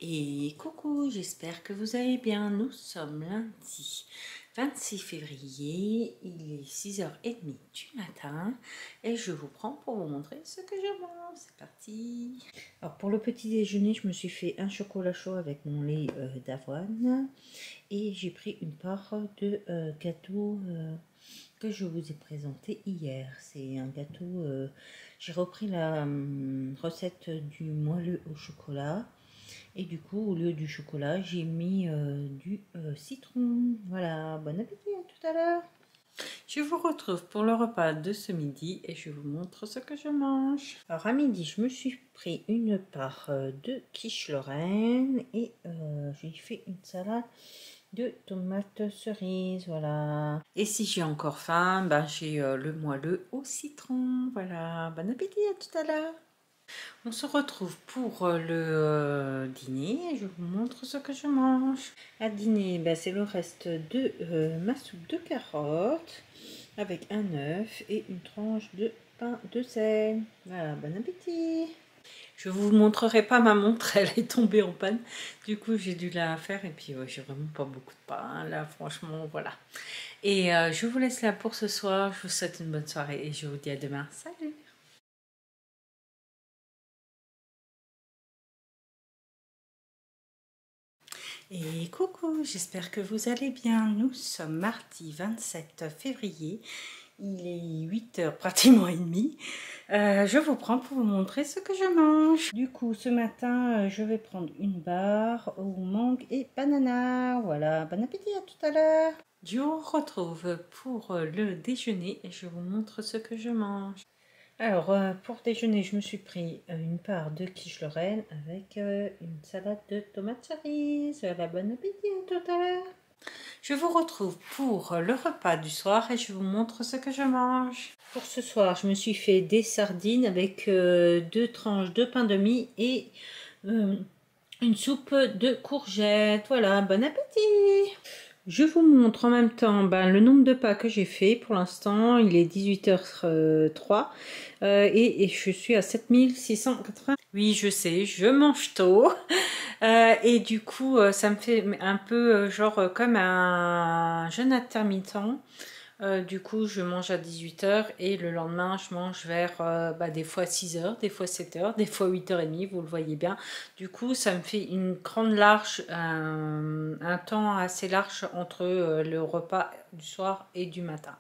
Et coucou, j'espère que vous allez bien. Nous sommes lundi 26 février, il est 6h30 du matin et je vous prends pour vous montrer ce que je mange. C'est parti. Alors pour le petit déjeuner, je me suis fait un chocolat chaud avec mon lait d'avoine et j'ai pris une part de gâteau que je vous ai présenté hier. C'est un gâteau, j'ai repris la recette du moelleux au chocolat. Et du coup, au lieu du chocolat, j'ai mis du citron. Voilà, bon appétit, à tout à l'heure. Je vous retrouve pour le repas de ce midi et je vous montre ce que je mange. Alors à midi, je me suis pris une part de quiche Lorraine et j'ai fait une salade de tomates cerises, voilà. Et si j'ai encore faim, ben j'ai le moelleux au citron, voilà. Bon appétit, à tout à l'heure. On se retrouve pour le dîner et je vous montre ce que je mange. À dîner, ben, c'est le reste de ma soupe de carottes avec un œuf et une tranche de pain de sel. Voilà, bon appétit. Je vous montrerai pas ma montre, elle est tombée en panne. Du coup, j'ai dû la faire et puis j'ai vraiment pas beaucoup de pain là, franchement, voilà. Et je vous laisse là pour ce soir. Je vous souhaite une bonne soirée et je vous dis à demain. Salut! Et coucou, j'espère que vous allez bien. Nous sommes mardi 27 février. Il est 8h pratiquement et demi. Je vous prends pour vous montrer ce que je mange. Du coup, ce matin, je vais prendre une barre aux mangue et banana. Voilà, bon appétit, à tout à l'heure. Je vous retrouve pour le déjeuner et je vous montre ce que je mange. Alors, pour déjeuner, je me suis pris une part de quiche Lorraine avec une salade de tomates cerises. Voilà, bon appétit, à tout à l'heure. Je vous retrouve pour le repas du soir et je vous montre ce que je mange. Pour ce soir, je me suis fait des sardines avec 2 tranches de pain de mie et une soupe de courgettes. Voilà, bon appétit! Je vous montre en même temps le nombre de pas que j'ai fait. Pour l'instant, il est 18h03 et je suis à 7680. Oui, je sais, je mange tôt. Et du coup, ça me fait un peu genre comme un jeûne intermittent. Du coup, je mange à 18h et le lendemain, je mange vers des fois 6h, des fois 7h, des fois 8h30, vous le voyez bien. Du coup, ça me fait une grande large, un temps assez large entre le repas du soir et du matin.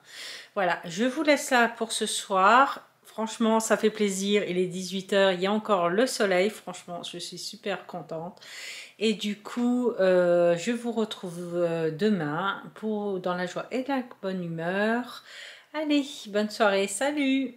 Voilà, je vous laisse là pour ce soir. Franchement, ça fait plaisir. Il est 18h, il y a encore le soleil. Franchement, je suis super contente. Et du coup, je vous retrouve demain dans la joie et la bonne humeur. Allez, bonne soirée, salut!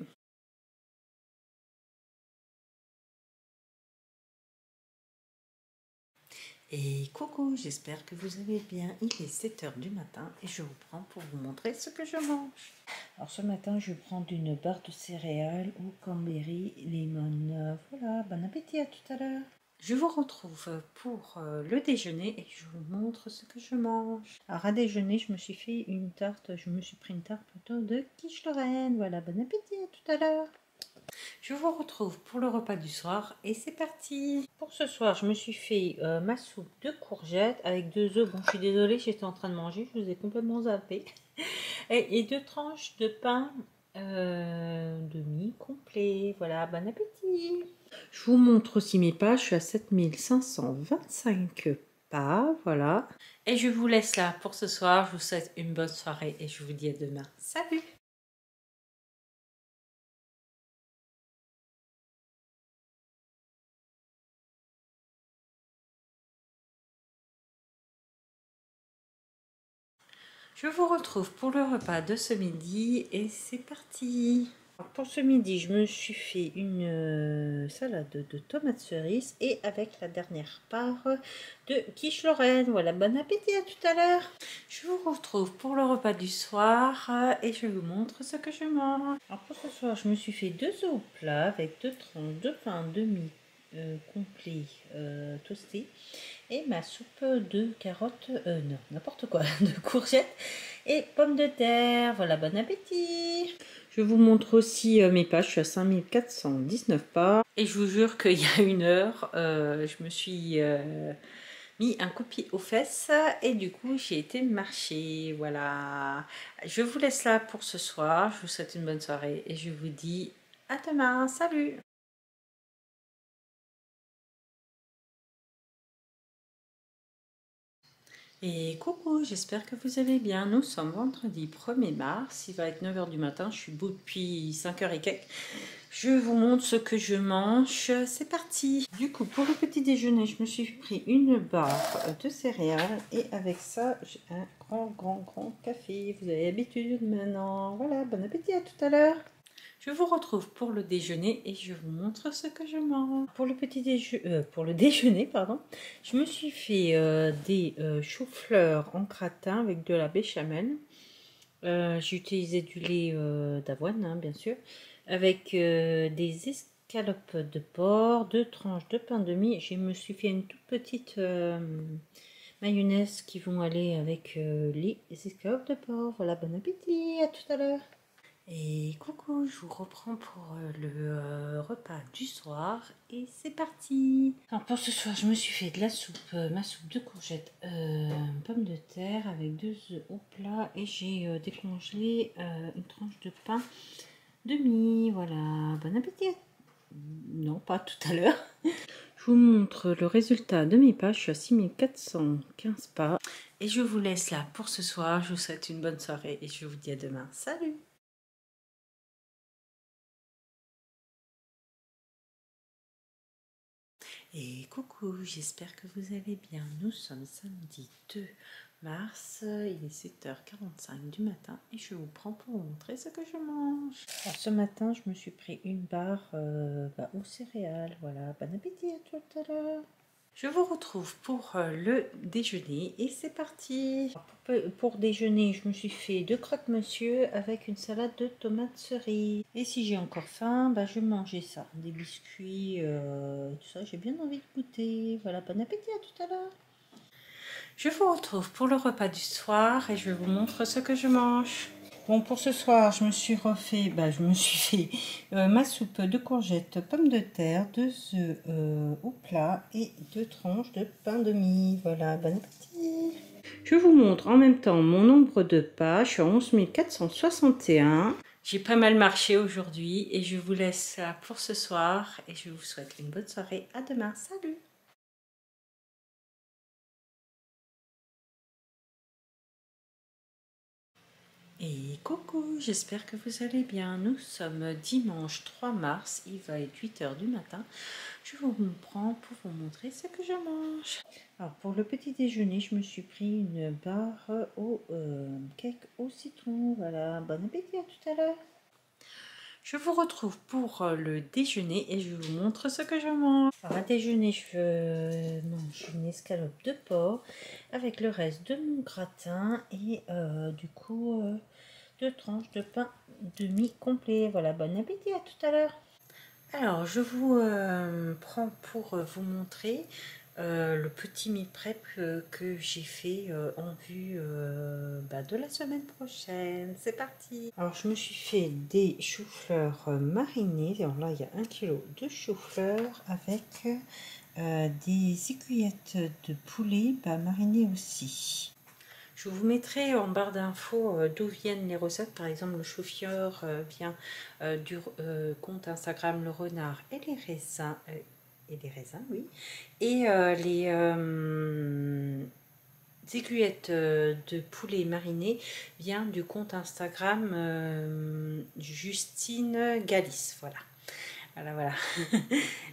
Et coucou, j'espère que vous allez bien. Il est 7h du matin et je vous prends pour vous montrer ce que je mange. Alors ce matin, je vais prendre une barre de céréales au cranberry lemon. Voilà, bon appétit, à tout à l'heure. Je vous retrouve pour le déjeuner et je vous montre ce que je mange. Alors à déjeuner, je me suis fait une tarte, je me suis pris une tarte plutôt de quiche Lorraine. Voilà, bon appétit, à tout à l'heure. Je vous retrouve pour le repas du soir et c'est parti. Pour ce soir, je me suis fait ma soupe de courgettes avec 2 œufs. Bon, je suis désolée, j'étais en train de manger, je vous ai complètement zappé. Et 2 tranches de pain demi complet. Voilà, bon appétit. Je vous montre aussi mes pas. Je suis à 7525 pas. Voilà. Et je vous laisse là pour ce soir. Je vous souhaite une bonne soirée et je vous dis à demain. Salut! Je vous retrouve pour le repas de ce midi et c'est parti. Alors, pour ce midi, je me suis fait une salade de tomates cerises et avec la dernière part de quiche Lorraine. Voilà, bon appétit, à tout à l'heure. Je vous retrouve pour le repas du soir et je vous montre ce que je mange. Alors pour ce soir, je me suis fait 2 œufs au plat avec 2 tranches de pain demi complet toasté et ma soupe de carottes, non, n'importe quoi, de courgettes et pommes de terre. Voilà, bon appétit. Je vous montre aussi mes pas. Je suis à 5419 pas. Et je vous jure qu'il y a une heure, je me suis mis un coup de pied aux fesses et du coup j'ai été marcher. Voilà. Je vous laisse là pour ce soir. Je vous souhaite une bonne soirée et je vous dis à demain. Salut! Et coucou, j'espère que vous allez bien. Nous sommes vendredi 1er mars, il va être 9 h du matin, je suis debout depuis 5 h et quelques. Je vous montre ce que je mange, c'est parti. Du coup, pour le petit déjeuner, je me suis pris une barre de céréales et avec ça, j'ai un grand café. Vous avez l'habitude maintenant. Voilà, bon appétit, à tout à l'heure. Je vous retrouve pour le déjeuner et je vous montre ce que je mange. Pour le pour le déjeuner, pardon, je me suis fait des choux-fleurs en gratin avec de la béchamel. J'ai utilisé du lait d'avoine, hein, bien sûr, avec des escalopes de porc, 2 tranches de pain de mie. Je me suis fait une toute petite mayonnaise qui vont aller avec les escalopes de porc. Voilà, bon appétit, à tout à l'heure. Et coucou, je vous reprends pour le repas du soir et c'est parti. Alors pour ce soir, je me suis fait de la soupe, ma soupe de courgettes, pommes de terre avec 2 œufs au plat et j'ai décongelé une tranche de pain demi. Voilà, bon appétit. Non, pas tout à l'heure. Je vous montre le résultat de mes pas. Je suis à 6415 pas. Et je vous laisse là pour ce soir. Je vous souhaite une bonne soirée et je vous dis à demain. Salut! Et coucou, j'espère que vous allez bien. Nous sommes samedi 2 mars, il est 7 h 45 du matin et je vous prends pour vous montrer ce que je mange. Alors ce matin, je me suis pris une barre aux céréales. Voilà, bon appétit, à tout à l'heure. Je vous retrouve pour le déjeuner et c'est parti. Pour déjeuner, je me suis fait 2 croque-monsieur avec une salade de tomates cerises. Et si j'ai encore faim, bah, je vais manger ça. Des biscuits, tout ça, j'ai bien envie de goûter. Voilà, bon appétit, à tout à l'heure. Je vous retrouve pour le repas du soir et je vous montre ce que je mange. Bon, pour ce soir, je me suis fait ma soupe de courgettes, pommes de terre, 2 œufs au plat et 2 tranches de pain de mie. Voilà, bon appétit. Je vous montre en même temps mon nombre de pas. Je suis à 11 461. J'ai pas mal marché aujourd'hui et je vous laisse là pour ce soir et je vous souhaite une bonne soirée. À demain. Salut! Et coucou, j'espère que vous allez bien. Nous sommes dimanche 3 mars, il va être 8 h du matin. Je vous prends pour vous montrer ce que je mange. Alors pour le petit déjeuner, je me suis pris une barre au cake au citron. Voilà, bon appétit, à tout à l'heure. Je vous retrouve pour le déjeuner et je vous montre ce que je mange. Alors à déjeuner, je mange une escalope de porc avec le reste de mon gratin et du coup 2 tranches de pain demi complet. Voilà, bon appétit, à tout à l'heure. Alors je vous prends pour vous montrer le petit meal prep que j'ai fait en vue de la semaine prochaine. C'est parti. Alors je me suis fait des choux-fleurs marinés. Alors là il y a 1 kg de choux-fleurs avec des aiguillettes de poulet marinés aussi. Je vous mettrai en barre d'infos d'où viennent les recettes. Par exemple, le chou-fleur vient du compte Instagram Le Renard et les raisins. Oui. Et les aiguillettes de poulet mariné vient du compte Instagram Justine Galis. Voilà. Voilà.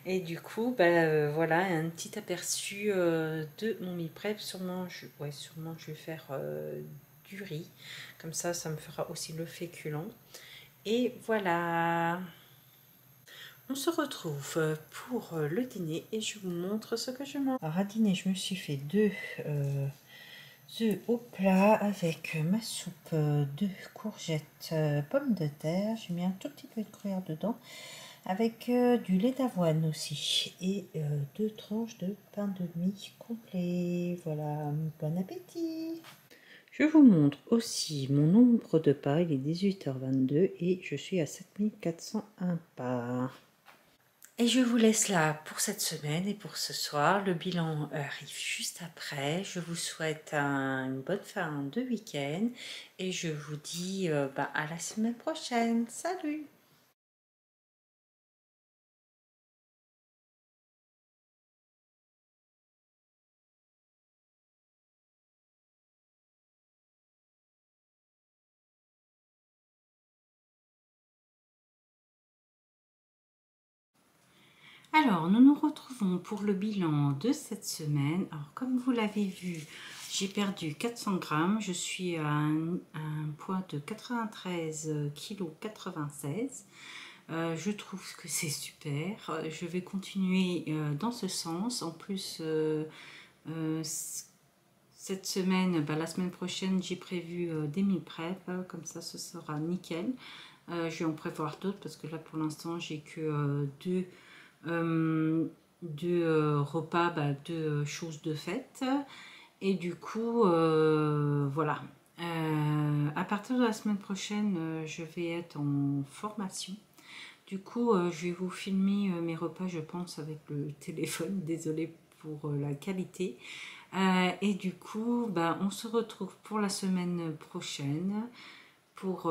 Et du coup, voilà un petit aperçu de mon meal prep. Sûrement je vais faire du riz. Comme ça me fera aussi le féculent. Et voilà, on se retrouve pour le dîner et je vous montre ce que je mange. Alors à dîner, je me suis fait deux œufs au plat avec ma soupe de courgettes, pommes de terre. J'ai mis un tout petit peu de gruyère dedans avec du lait d'avoine aussi et deux tranches de pain de mie complet. Voilà, bon appétit! Je vous montre aussi mon nombre de pas, il est 18h22 et je suis à 7401 pas. Et je vous laisse là pour cette semaine et pour ce soir. Le bilan arrive juste après. Je vous souhaite une bonne fin de week-end et je vous dis à la semaine prochaine. Salut! Alors, nous nous retrouvons pour le bilan de cette semaine. Alors, comme vous l'avez vu, j'ai perdu 400 grammes. Je suis à un poids de 93,96 kg. Je trouve que c'est super. Je vais continuer dans ce sens. En plus, cette semaine, la semaine prochaine, j'ai prévu des meal prep. Comme ça, ce sera nickel. Je vais en prévoir d'autres parce que là, pour l'instant, j'ai que deux repas, deux choses de fête. Et du coup, voilà. À partir de la semaine prochaine, je vais être en formation. Du coup, je vais vous filmer mes repas, je pense, avec le téléphone. Désolée pour la qualité. Et du coup, on se retrouve pour la semaine prochaine pour,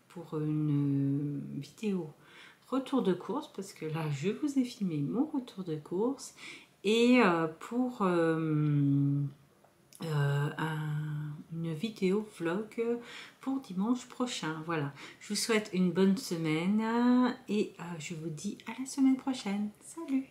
pour une vidéo retour de course, parce que là je vous ai filmé mon retour de course, et pour une vidéo vlog pour dimanche prochain. Voilà, je vous souhaite une bonne semaine et je vous dis à la semaine prochaine. Salut!